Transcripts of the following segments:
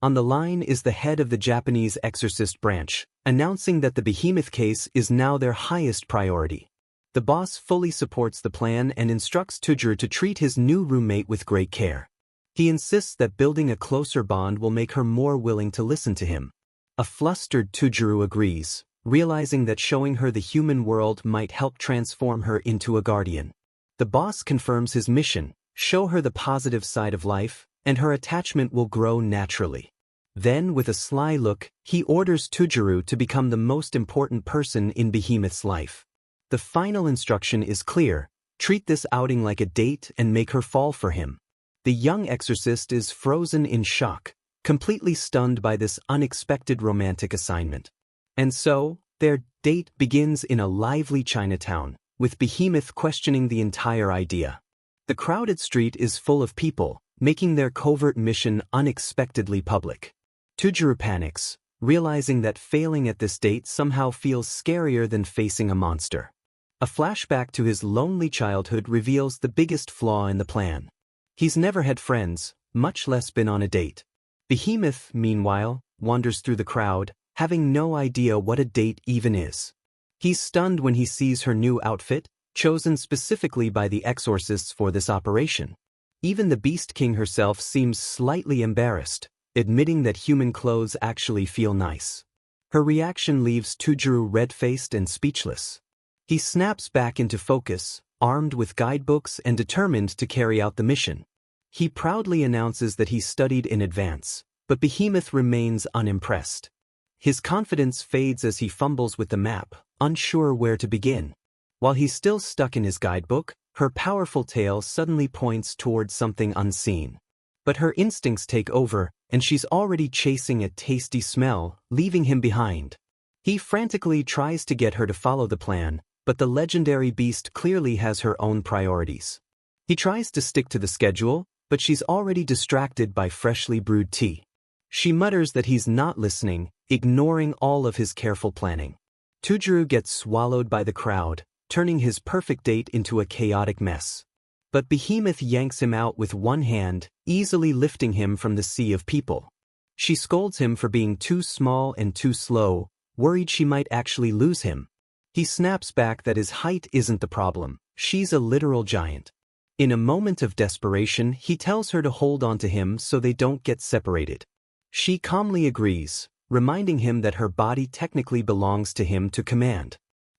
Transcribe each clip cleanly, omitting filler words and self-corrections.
On the line is the head of the Japanese exorcist branch, announcing that the Behemoth case is now their highest priority. The boss fully supports the plan and instructs Tujuru to treat his new roommate with great care. He insists that building a closer bond will make her more willing to listen to him. A flustered Tujuru agrees, realizing that showing her the human world might help transform her into a guardian. The boss confirms his mission: show her the positive side of life, and her attachment will grow naturally. Then, with a sly look, he orders Tujuru to become the most important person in Behemoth's life. The final instruction is clear: treat this outing like a date and make her fall for him. The young exorcist is frozen in shock, completely stunned by this unexpected romantic assignment. And so, their date begins in a lively Chinatown, with Behemoth questioning the entire idea. The crowded street is full of people, making their covert mission unexpectedly public. Tujuru panics, realizing that failing at this date somehow feels scarier than facing a monster. A flashback to his lonely childhood reveals the biggest flaw in the plan. He's never had friends, much less been on a date. Behemoth, meanwhile, wanders through the crowd, having no idea what a date even is. He's stunned when he sees her new outfit, chosen specifically by the exorcists for this operation. Even the Beast King herself seems slightly embarrassed, admitting that human clothes actually feel nice. Her reaction leaves Tujuru red-faced and speechless. He snaps back into focus, armed with guidebooks and determined to carry out the mission. He proudly announces that he studied in advance, but Behemoth remains unimpressed. His confidence fades as he fumbles with the map, unsure where to begin. While he's still stuck in his guidebook, her powerful tail suddenly points towards something unseen. But her instincts take over, and she's already chasing a tasty smell, leaving him behind. He frantically tries to get her to follow the plan, but the legendary beast clearly has her own priorities. He tries to stick to the schedule, but she's already distracted by freshly brewed tea. She mutters that he's not listening, ignoring all of his careful planning. Tujuru gets swallowed by the crowd, turning his perfect date into a chaotic mess. But Behemoth yanks him out with one hand, easily lifting him from the sea of people. She scolds him for being too small and too slow, worried she might actually lose him. He snaps back that his height isn't the problem, she's a literal giant. In a moment of desperation, he tells her to hold on to him so they don't get separated. She calmly agrees, reminding him that her body technically belongs to him to command.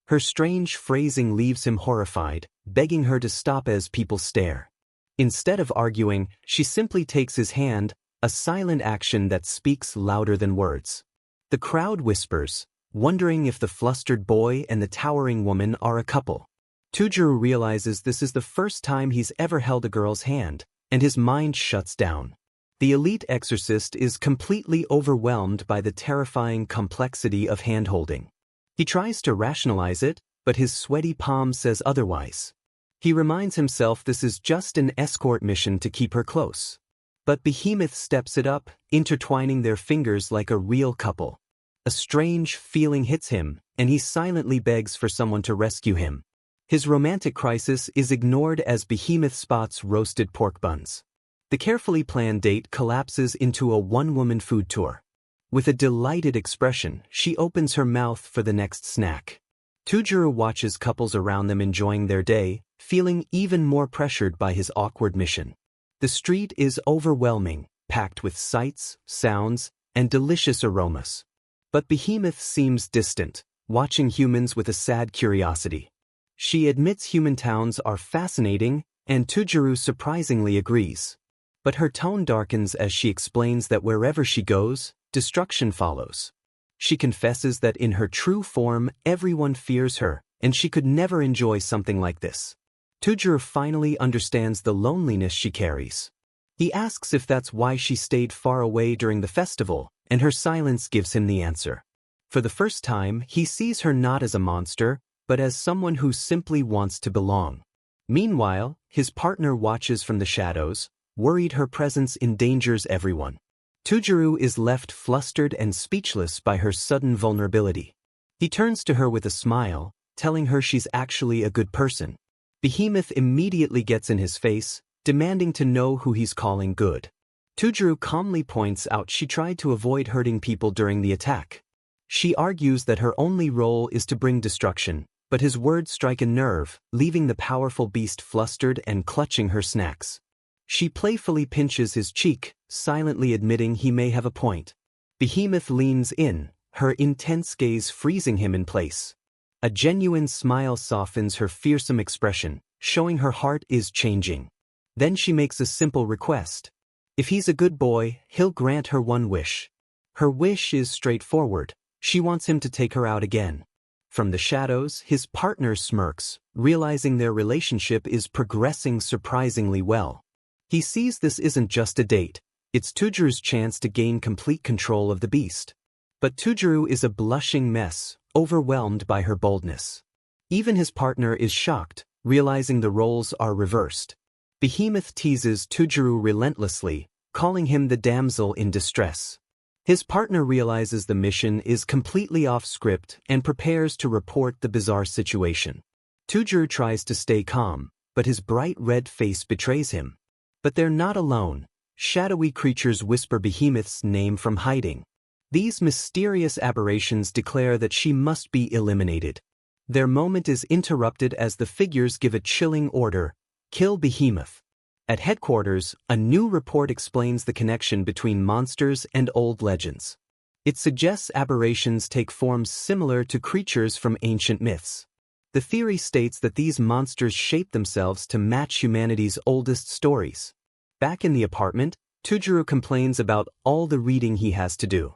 Her strange phrasing leaves him horrified, begging her to stop as people stare. Instead of arguing, she simply takes his hand, a silent action that speaks louder than words. The crowd whispers, wondering if the flustered boy and the towering woman are a couple. Tujuru realizes this is the first time he's ever held a girl's hand, and his mind shuts down. The elite exorcist is completely overwhelmed by the terrifying complexity of hand-holding. He tries to rationalize it, but his sweaty palm says otherwise. He reminds himself this is just an escort mission to keep her close. But Behemoth steps it up, intertwining their fingers like a real couple. A strange feeling hits him, and he silently begs for someone to rescue him. His romantic crisis is ignored as Behemoth spots roasted pork buns. The carefully planned date collapses into a one-woman food tour. With a delighted expression, she opens her mouth for the next snack. Tujuru watches couples around them enjoying their day, feeling even more pressured by his awkward mission. The street is overwhelming, packed with sights, sounds, and delicious aromas. But Behemoth seems distant, watching humans with a sad curiosity. She admits human towns are fascinating, and Tujuru surprisingly agrees. But her tone darkens as she explains that wherever she goes, destruction follows. She confesses that in her true form, everyone fears her, and she could never enjoy something like this. Tujuru finally understands the loneliness she carries. He asks if that's why she stayed far away during the festival, and her silence gives him the answer. For the first time, he sees her not as a monster, but as someone who simply wants to belong. Meanwhile, his partner watches from the shadows, worried her presence endangers everyone. Tujuru is left flustered and speechless by her sudden vulnerability. He turns to her with a smile, telling her she's actually a good person. Behemoth immediately gets in his face, demanding to know who he's calling good. Tujuru calmly points out she tried to avoid hurting people during the attack. She argues that her only role is to bring destruction, but his words strike a nerve, leaving the powerful beast flustered and clutching her snacks. She playfully pinches his cheek, silently admitting he may have a point. Behemoth leans in, her intense gaze freezing him in place. A genuine smile softens her fearsome expression, showing her heart is changing. Then she makes a simple request. If he's a good boy, he'll grant her one wish. Her wish is straightforward. She wants him to take her out again. From the shadows, his partner smirks, realizing their relationship is progressing surprisingly well. He sees this isn't just a date, it's Tujuru's chance to gain complete control of the beast. But Tujuru is a blushing mess, overwhelmed by her boldness. Even his partner is shocked, realizing the roles are reversed. Behemoth teases Tujuru relentlessly, calling him the damsel in distress. His partner realizes the mission is completely off script and prepares to report the bizarre situation. Tujuru tries to stay calm, but his bright red face betrays him. But they're not alone. Shadowy creatures whisper Behemoth's name from hiding. These mysterious aberrations declare that she must be eliminated. Their moment is interrupted as the figures give a chilling order: kill Behemoth. At headquarters, a new report explains the connection between monsters and old legends. It suggests aberrations take forms similar to creatures from ancient myths. The theory states that these monsters shape themselves to match humanity's oldest stories. Back in the apartment, Tujuru complains about all the reading he has to do.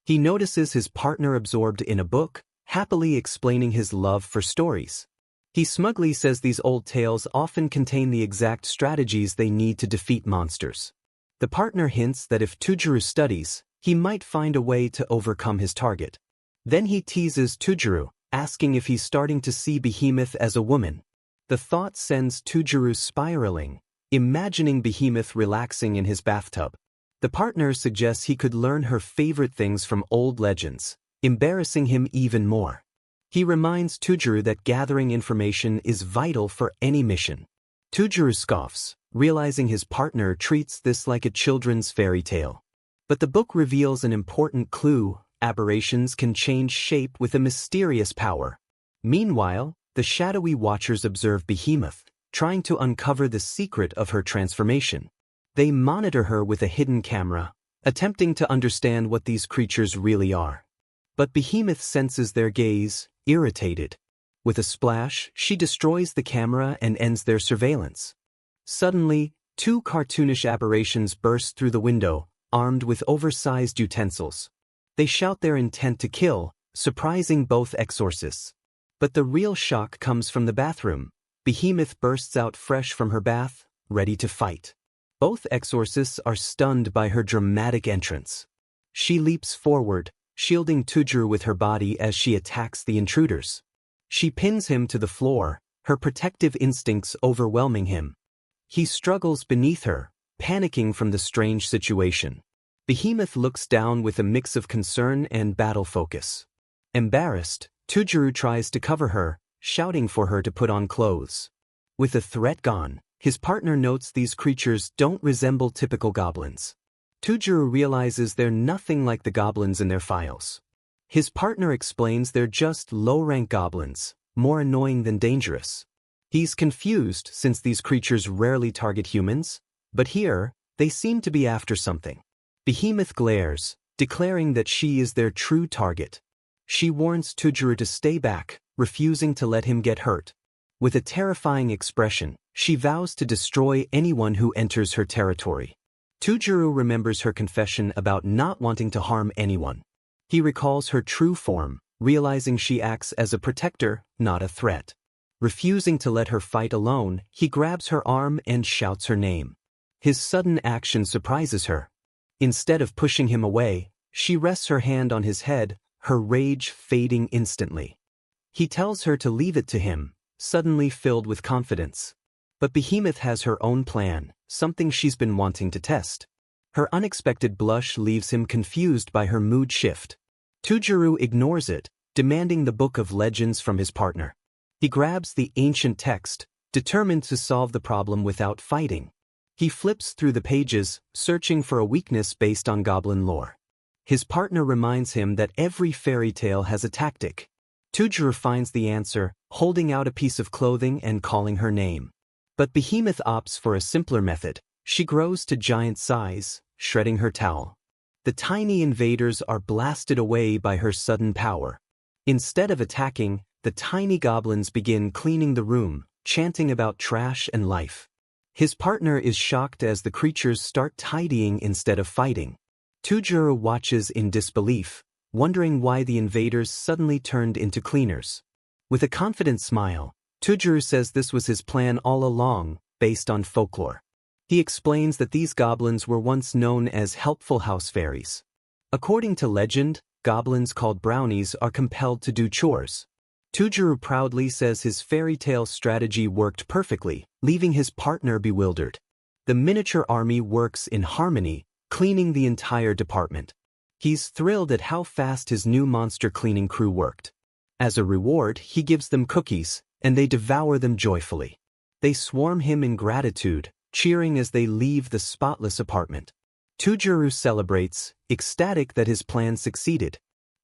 He notices his partner absorbed in a book, happily explaining his love for stories. He smugly says these old tales often contain the exact strategies they need to defeat monsters. The partner hints that if Tujuru studies, he might find a way to overcome his target. Then he teases Tujuru, asking if he's starting to see Behemoth as a woman. The thought sends Tujuru spiraling, imagining Behemoth relaxing in his bathtub. The partner suggests he could learn her favorite things from old legends, embarrassing him even more. He reminds Tujuru that gathering information is vital for any mission. Tujuru scoffs, realizing his partner treats this like a children's fairy tale. But the book reveals an important clue: aberrations can change shape with a mysterious power. Meanwhile, the shadowy watchers observe Behemoth, trying to uncover the secret of her transformation. They monitor her with a hidden camera, attempting to understand what these creatures really are. But Behemoth senses their gaze, irritated. With a splash, she destroys the camera and ends their surveillance. Suddenly, two cartoonish aberrations burst through the window, armed with oversized utensils. They shout their intent to kill, surprising both exorcists. But the real shock comes from the bathroom. Behemoth bursts out fresh from her bath, ready to fight. Both exorcists are stunned by her dramatic entrance. She leaps forward, shielding Tujuru with her body as she attacks the intruders. She pins him to the floor, her protective instincts overwhelming him. He struggles beneath her, panicking from the strange situation. Behemoth looks down with a mix of concern and battle focus. Embarrassed, Tujuru tries to cover her, shouting for her to put on clothes. With the threat gone, his partner notes these creatures don't resemble typical goblins. Tujuru realizes they're nothing like the goblins in their files. His partner explains they're just low-rank goblins, more annoying than dangerous. He's confused since these creatures rarely target humans, but here, they seem to be after something. Behemoth glares, declaring that she is their true target. She warns Tujuru to stay back, refusing to let him get hurt. With a terrifying expression, she vows to destroy anyone who enters her territory. Tujuru remembers her confession about not wanting to harm anyone. He recalls her true form, realizing she acts as a protector, not a threat. Refusing to let her fight alone, he grabs her arm and shouts her name. His sudden action surprises her. Instead of pushing him away, she rests her hand on his head, her rage fading instantly. He tells her to leave it to him, suddenly filled with confidence. But Behemoth has her own plan, something she's been wanting to test. Her unexpected blush leaves him confused by her mood shift. Tujuru ignores it, demanding the book of legends from his partner. He grabs the ancient text, determined to solve the problem without fighting. He flips through the pages, searching for a weakness based on goblin lore. His partner reminds him that every fairy tale has a tactic. Tojoru finds the answer, holding out a piece of clothing and calling her name. But Behemoth opts for a simpler method. She grows to giant size, shredding her towel. The tiny invaders are blasted away by her sudden power. Instead of attacking, the tiny goblins begin cleaning the room, chanting about trash and life. His partner is shocked as the creatures start tidying instead of fighting. Tojoru watches in disbelief, wondering why the invaders suddenly turned into cleaners. With a confident smile, Tojoru says this was his plan all along, based on folklore. He explains that these goblins were once known as helpful house fairies. According to legend, goblins called brownies are compelled to do chores. Tojoru proudly says his fairy tale strategy worked perfectly, leaving his partner bewildered. The miniature army works in harmony, cleaning the entire department. He's thrilled at how fast his new monster cleaning crew worked. As a reward, he gives them cookies, and they devour them joyfully. They swarm him in gratitude, cheering as they leave the spotless apartment. Tojoru celebrates, ecstatic that his plan succeeded.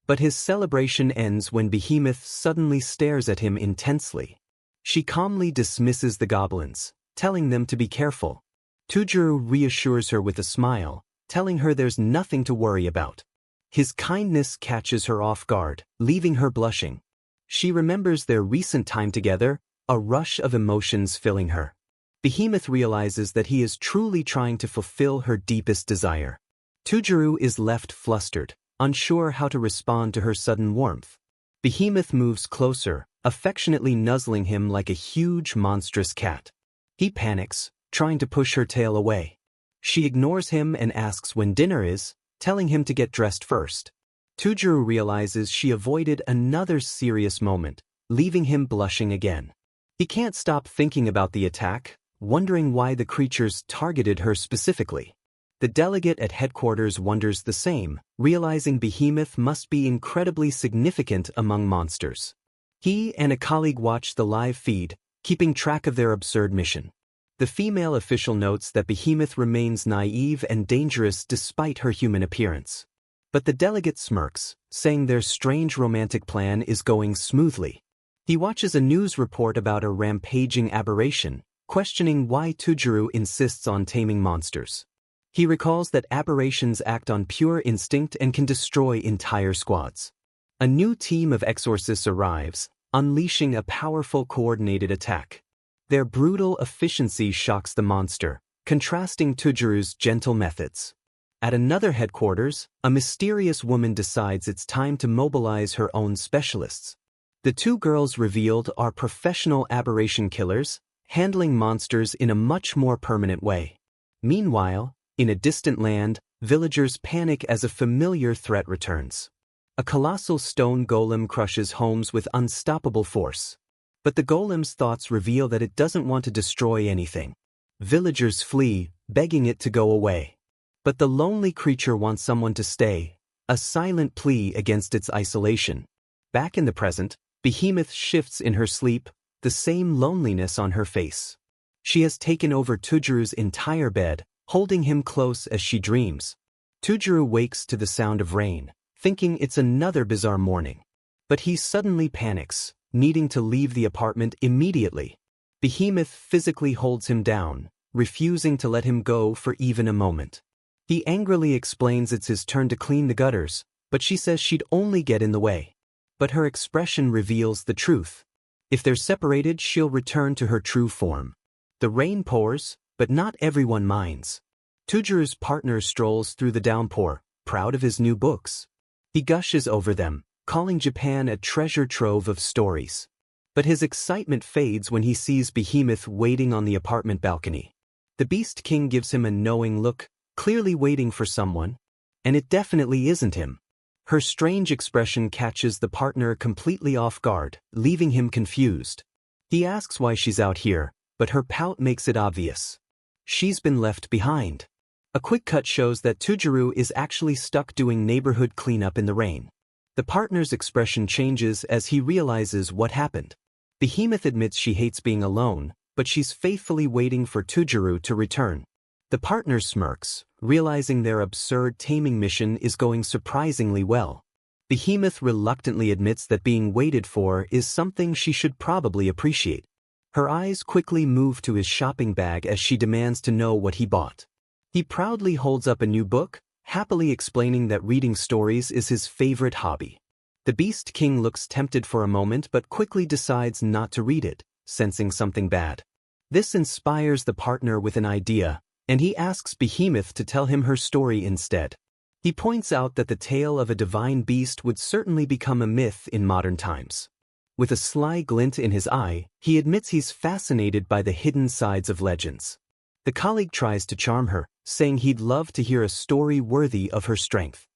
But his celebration ends when Behemoth suddenly stares at him intensely. She calmly dismisses the goblins, telling them to be careful. Tojoru reassures her with a smile, telling her there's nothing to worry about. His kindness catches her off guard, leaving her blushing. She remembers their recent time together, a rush of emotions filling her. Behemoth realizes that he is truly trying to fulfill her deepest desire. Tojoru is left flustered, unsure how to respond to her sudden warmth. Behemoth moves closer, affectionately nuzzling him like a huge monstrous cat. He panics, trying to push her tail away. She ignores him and asks when dinner is, telling him to get dressed first. Tojoru realizes she avoided another serious moment, leaving him blushing again. He can't stop thinking about the attack, wondering why the creatures targeted her specifically. The delegate at headquarters wonders the same, realizing Behemoth must be incredibly significant among monsters. He and a colleague watch the live feed, keeping track of their absurd mission. The female official notes that Behemoth remains naive and dangerous despite her human appearance. But the delegate smirks, saying their strange romantic plan is going smoothly. He watches a news report about a rampaging aberration, questioning why Tojoru insists on taming monsters. He recalls that aberrations act on pure instinct and can destroy entire squads. A new team of exorcists arrives, unleashing a powerful coordinated attack. Their brutal efficiency shocks the monster, contrasting Tojoru's gentle methods. At another headquarters, a mysterious woman decides it's time to mobilize her own specialists. The two girls revealed are professional aberration killers, handling monsters in a much more permanent way. Meanwhile, in a distant land, villagers panic as a familiar threat returns. A colossal stone golem crushes homes with unstoppable force. But the golem's thoughts reveal that it doesn't want to destroy anything. Villagers flee, begging it to go away. But the lonely creature wants someone to stay, a silent plea against its isolation. Back in the present, Behemoth shifts in her sleep, the same loneliness on her face. She has taken over Tojoru's entire bed, holding him close as she dreams. Tojoru wakes to the sound of rain, thinking it's another bizarre morning. But he suddenly panics, needing to leave the apartment immediately. Behemoth physically holds him down, refusing to let him go for even a moment. He angrily explains it's his turn to clean the gutters, but she says she'd only get in the way. But her expression reveals the truth. If they're separated, she'll return to her true form. The rain pours, but not everyone minds. Tojoru's partner strolls through the downpour, proud of his new books. He gushes over them, calling Japan a treasure trove of stories. But his excitement fades when he sees Behemoth waiting on the apartment balcony. The Beast King gives him a knowing look, clearly waiting for someone. And it definitely isn't him. Her strange expression catches the partner completely off guard, leaving him confused. He asks why she's out here, but her pout makes it obvious. She's been left behind. A quick cut shows that Tojoru is actually stuck doing neighborhood cleanup in the rain. The partner's expression changes as he realizes what happened. Behemoth admits she hates being alone, but she's faithfully waiting for Tojoru to return. The partner smirks, realizing their absurd taming mission is going surprisingly well. Behemoth reluctantly admits that being waited for is something she should probably appreciate. Her eyes quickly move to his shopping bag as she demands to know what he bought. He proudly holds up a new book, happily explaining that reading stories is his favorite hobby. The Beast King looks tempted for a moment but quickly decides not to read it, sensing something bad. This inspires the partner with an idea, and he asks Behemoth to tell him her story instead. He points out that the tale of a divine beast would certainly become a myth in modern times. With a sly glint in his eye, he admits he's fascinated by the hidden sides of legends. The colleague tries to charm her, saying he'd love to hear a story worthy of her strength.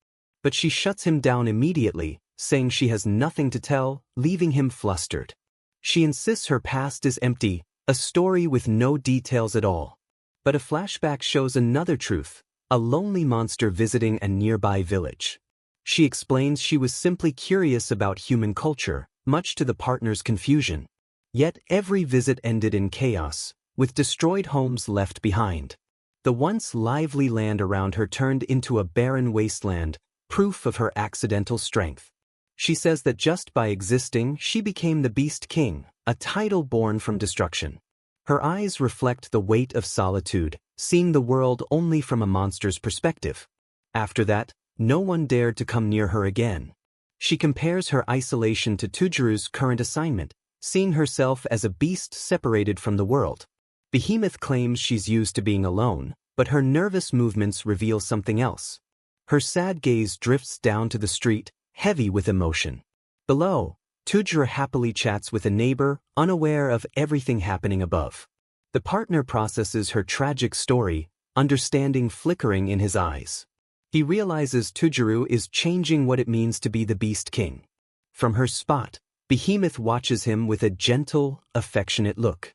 But she shuts him down immediately, saying she has nothing to tell, leaving him flustered. She insists her past is empty, a story with no details at all. But a flashback shows another truth, a lonely monster visiting a nearby village. She explains she was simply curious about human culture, much to the partner's confusion. Yet every visit ended in chaos, with destroyed homes left behind. The once lively land around her turned into a barren wasteland, proof of her accidental strength. She says that just by existing, she became the Beast King, a title born from destruction. Her eyes reflect the weight of solitude, seeing the world only from a monster's perspective. After that, no one dared to come near her again. She compares her isolation to Tojiru's current assignment, seeing herself as a beast separated from the world. Behemoth claims she's used to being alone, but her nervous movements reveal something else. Her sad gaze drifts down to the street, heavy with emotion. Below, Tojiru happily chats with a neighbor, unaware of everything happening above. The partner processes her tragic story, understanding flickering in his eyes. He realizes Tojiru is changing what it means to be the Beast King. From her spot, Behemoth watches him with a gentle, affectionate look.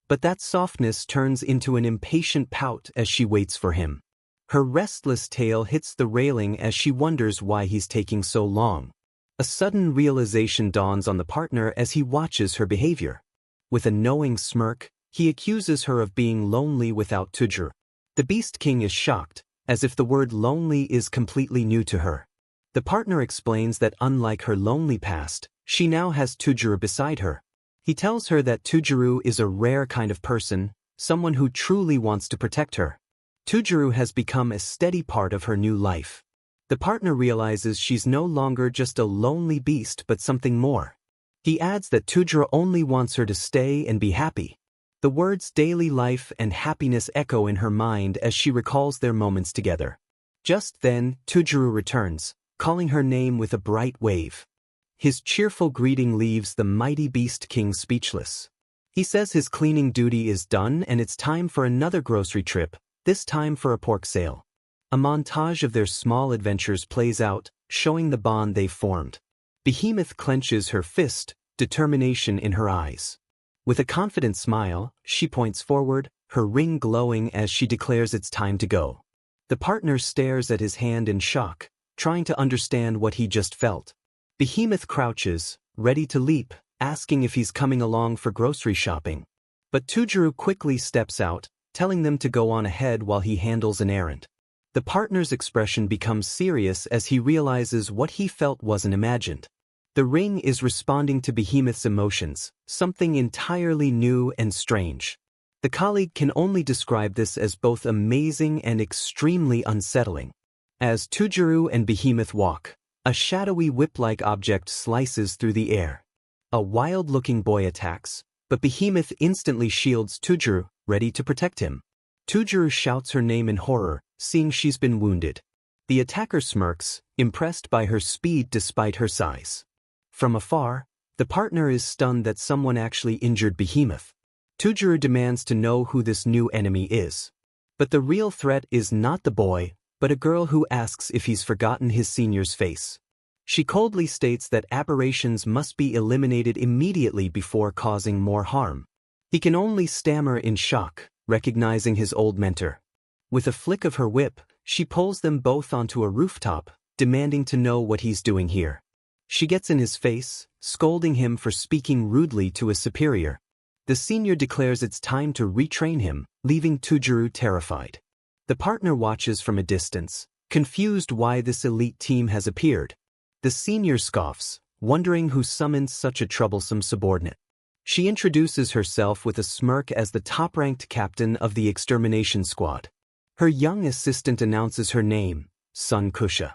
But that softness turns into an impatient pout as she waits for him. Her restless tail hits the railing as she wonders why he's taking so long. A sudden realization dawns on the partner as he watches her behavior. With a knowing smirk, he accuses her of being lonely without Tojiru. The Beast King is shocked, as if the word lonely is completely new to her. The partner explains that unlike her lonely past, she now has Tojiru beside her. He tells her that Tojiru is a rare kind of person, someone who truly wants to protect her. Tojiru has become a steady part of her new life. The partner realizes she's no longer just a lonely beast but something more. He adds that Tojiru only wants her to stay and be happy. The words daily life and happiness echo in her mind as she recalls their moments together. Just then, Tojiru returns, calling her name with a bright wave. His cheerful greeting leaves the mighty Beast King speechless. He says his cleaning duty is done and it's time for another grocery trip, this time for a pork sale. A montage of their small adventures plays out, showing the bond they've formed. Behemoth clenches her fist, determination in her eyes. With a confident smile, she points forward, her ring glowing as she declares it's time to go. The partner stares at his hand in shock, trying to understand what he just felt. Behemoth crouches, ready to leap, asking if he's coming along for grocery shopping. But Tojiru quickly steps out, telling them to go on ahead while he handles an errand. The partner's expression becomes serious as he realizes what he felt wasn't imagined. The ring is responding to Behemoth's emotions, something entirely new and strange. The colleague can only describe this as both amazing and extremely unsettling. As Tojiru and Behemoth walk, a shadowy whip-like object slices through the air. A wild-looking boy attacks, but Behemoth instantly shields Tojiru, ready to protect him. Tojiru shouts her name in horror, seeing she's been wounded. The attacker smirks, impressed by her speed despite her size. From afar, the partner is stunned that someone actually injured Behemoth. Tojiru demands to know who this new enemy is. But the real threat is not the boy, but a girl who asks if he's forgotten his senior's face. She coldly states that aberrations must be eliminated immediately before causing more harm. He can only stammer in shock, recognizing his old mentor. With a flick of her whip, she pulls them both onto a rooftop, demanding to know what he's doing here. She gets in his face, scolding him for speaking rudely to a superior. The senior declares it's time to retrain him, leaving Tojiru terrified. The partner watches from a distance, confused why this elite team has appeared. The senior scoffs, wondering who summoned such a troublesome subordinate. She introduces herself with a smirk as the top-ranked captain of the extermination squad. Her young assistant announces her name, Sun Kusha.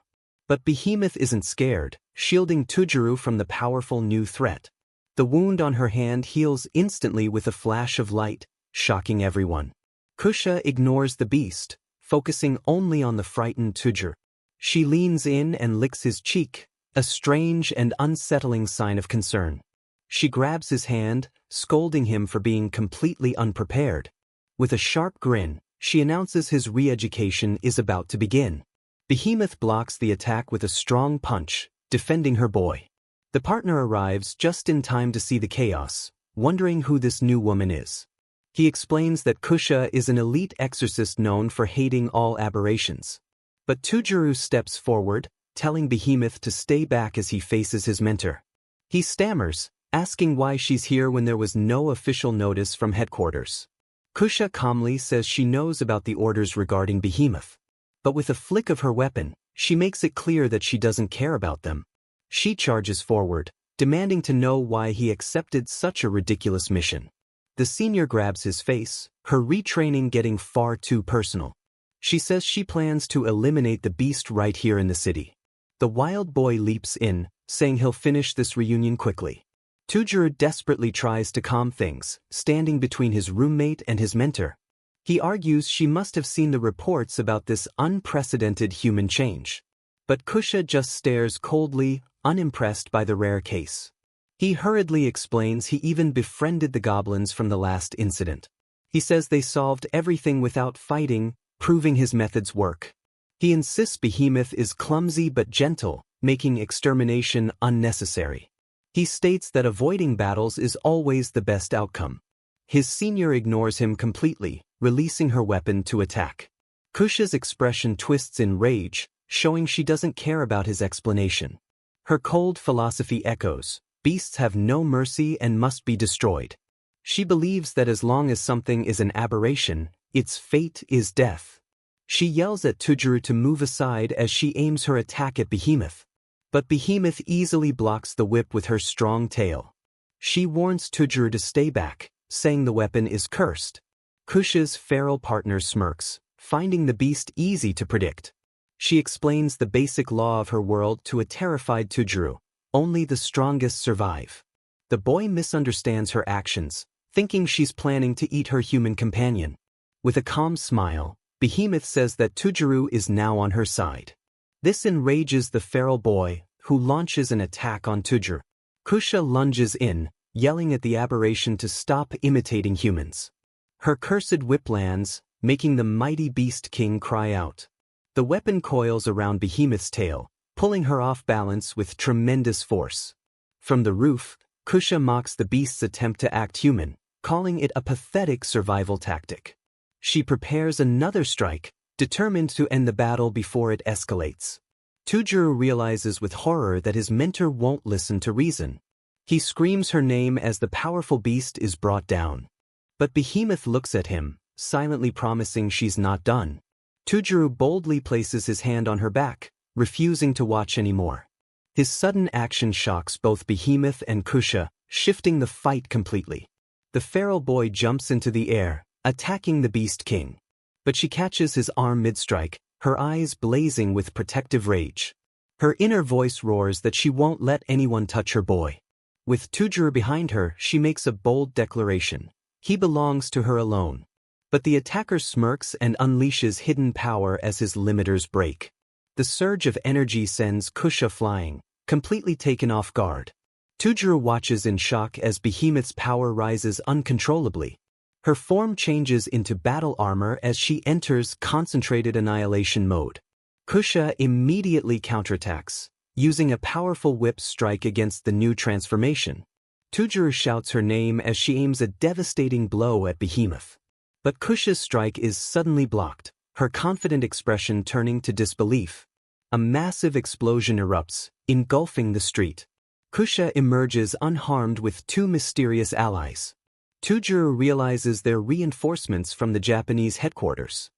But Behemoth isn't scared, shielding Tujuru from the powerful new threat. The wound on her hand heals instantly with a flash of light, shocking everyone. Kusha ignores the beast, focusing only on the frightened Tujuru. She leans in and licks his cheek, a strange and unsettling sign of concern. She grabs his hand, scolding him for being completely unprepared. With a sharp grin, she announces his re-education is about to begin. Behemoth blocks the attack with a strong punch, defending her boy. The partner arrives just in time to see the chaos, wondering who this new woman is. He explains that Kusha is an elite exorcist known for hating all aberrations. But Tujuru steps forward, telling Behemoth to stay back as he faces his mentor. He stammers, asking why she's here when there was no official notice from headquarters. Kusha calmly says she knows about the orders regarding Behemoth. But with a flick of her weapon, she makes it clear that she doesn't care about them. She charges forward, demanding to know why he accepted such a ridiculous mission. The senior grabs his face, her retraining getting far too personal. She says she plans to eliminate the beast right here in the city. The wild boy leaps in, saying he'll finish this reunion quickly. Tujuru desperately tries to calm things, standing between his roommate and his mentor. He argues she must have seen the reports about this unprecedented human change. But Kusha just stares coldly, unimpressed by the rare case. He hurriedly explains he even befriended the goblins from the last incident. He says they solved everything without fighting, proving his methods work. He insists Behemoth is clumsy but gentle, making extermination unnecessary. He states that avoiding battles is always the best outcome. His senior ignores him completely, releasing her weapon to attack. Kusha's expression twists in rage, showing she doesn't care about his explanation. Her cold philosophy echoes, beasts have no mercy and must be destroyed. She believes that as long as something is an aberration, its fate is death. She yells at Tujuru to move aside as she aims her attack at Behemoth. But Behemoth easily blocks the whip with her strong tail. She warns Tujuru to stay back, saying the weapon is cursed. Kusha's feral partner smirks, finding the beast easy to predict. She explains the basic law of her world to a terrified Tujuru: only the strongest survive. The boy misunderstands her actions, thinking she's planning to eat her human companion. With a calm smile, Behemoth says that Tujuru is now on her side. This enrages the feral boy, who launches an attack on Tujuru. Kusha lunges in, yelling at the aberration to stop imitating humans. Her cursed whip lands, making the mighty beast king cry out. The weapon coils around Behemoth's tail, pulling her off balance with tremendous force. From the roof, Kusha mocks the beast's attempt to act human, calling it a pathetic survival tactic. She prepares another strike, determined to end the battle before it escalates. Tujuru realizes with horror that his mentor won't listen to reason. He screams her name as the powerful beast is brought down. But Behemoth looks at him, silently promising she's not done. Tujuru boldly places his hand on her back, refusing to watch anymore. His sudden action shocks both Behemoth and Kusha, shifting the fight completely. The feral boy jumps into the air, attacking the Beast King. But she catches his arm mid-strike, her eyes blazing with protective rage. Her inner voice roars that she won't let anyone touch her boy. With Tujuru behind her, she makes a bold declaration: he belongs to her alone. But the attacker smirks and unleashes hidden power as his limiters break. The surge of energy sends Kusha flying, completely taken off guard. Tujuru watches in shock as Behemoth's power rises uncontrollably. Her form changes into battle armor as she enters concentrated annihilation mode. Kusha immediately counterattacks, using a powerful whip strike against the new transformation. Tujuru shouts her name as she aims a devastating blow at Behemoth. But Kusha's strike is suddenly blocked, her confident expression turning to disbelief. A massive explosion erupts, engulfing the street. Kusha emerges unharmed with two mysterious allies. Tujuru realizes they're reinforcements from the Japanese headquarters.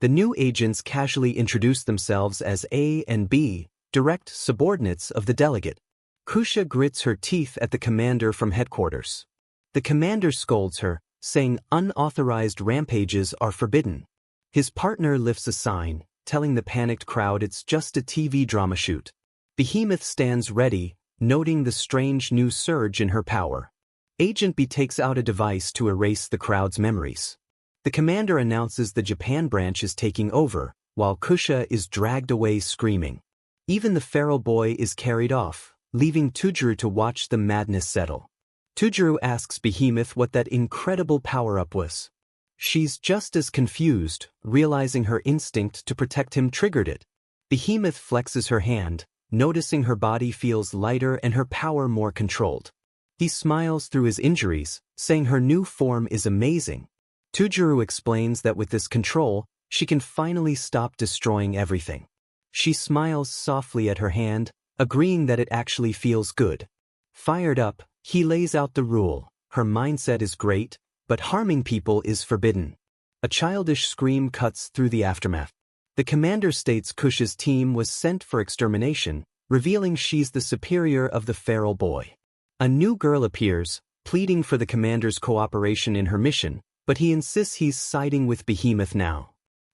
The new agents casually introduce themselves as A and B, direct subordinates of the delegate. Kusha grits her teeth at the commander from headquarters. The commander scolds her, saying unauthorized rampages are forbidden. His partner lifts a sign, telling the panicked crowd it's just a TV drama shoot. Behemoth stands ready, noting the strange new surge in her power. Agent B takes out a device to erase the crowd's memories. The commander announces the Japan branch is taking over, while Kusha is dragged away screaming. Even the feral boy is carried off, leaving Tujuru to watch the madness settle. Tujuru asks Behemoth what that incredible power-up was. She's just as confused, realizing her instinct to protect him triggered it. Behemoth flexes her hand, noticing her body feels lighter and her power more controlled. He smiles through his injuries, saying her new form is amazing. Tujuru explains that with this control, she can finally stop destroying everything. She smiles softly at her hand, agreeing that it actually feels good. Fired up, he lays out the rule. Her mindset is great, but harming people is forbidden. A childish scream cuts through the aftermath. The commander states Kusha's team was sent for extermination, revealing she's the superior of the feral boy. A new girl appears, pleading for the commander's cooperation in her mission, but he insists he's siding with Behemoth now.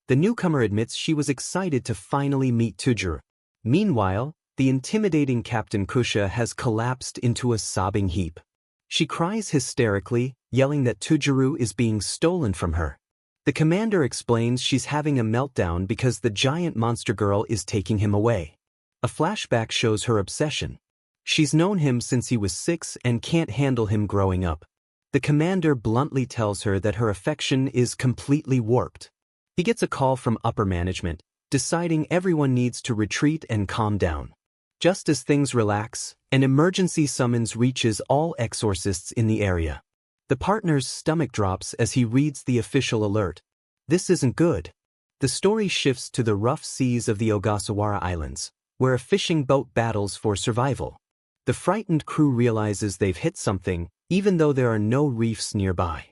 The newcomer admits she was excited to finally meet Tujuru. Meanwhile, the intimidating Captain Kusha has collapsed into a sobbing heap. She cries hysterically, yelling that Tujuru is being stolen from her. The commander explains she's having a meltdown because the giant monster girl is taking him away. A flashback shows her obsession. She's known him since he was 6 and can't handle him growing up. The commander bluntly tells her that her affection is completely warped. He gets a call from upper management, deciding everyone needs to retreat and calm down. Just as things relax, an emergency summons reaches all exorcists in the area. The partner's stomach drops as he reads the official alert. This isn't good. The story shifts to the rough seas of the Ogasawara Islands, where a fishing boat battles for survival. The frightened crew realizes they've hit something, even though there are no reefs nearby.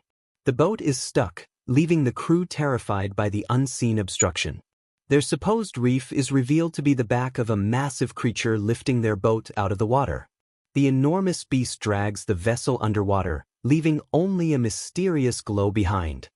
The boat is stuck, leaving the crew terrified by the unseen obstruction. Their supposed reef is revealed to be the back of a massive creature lifting their boat out of the water. The enormous beast drags the vessel underwater, leaving only a mysterious glow behind.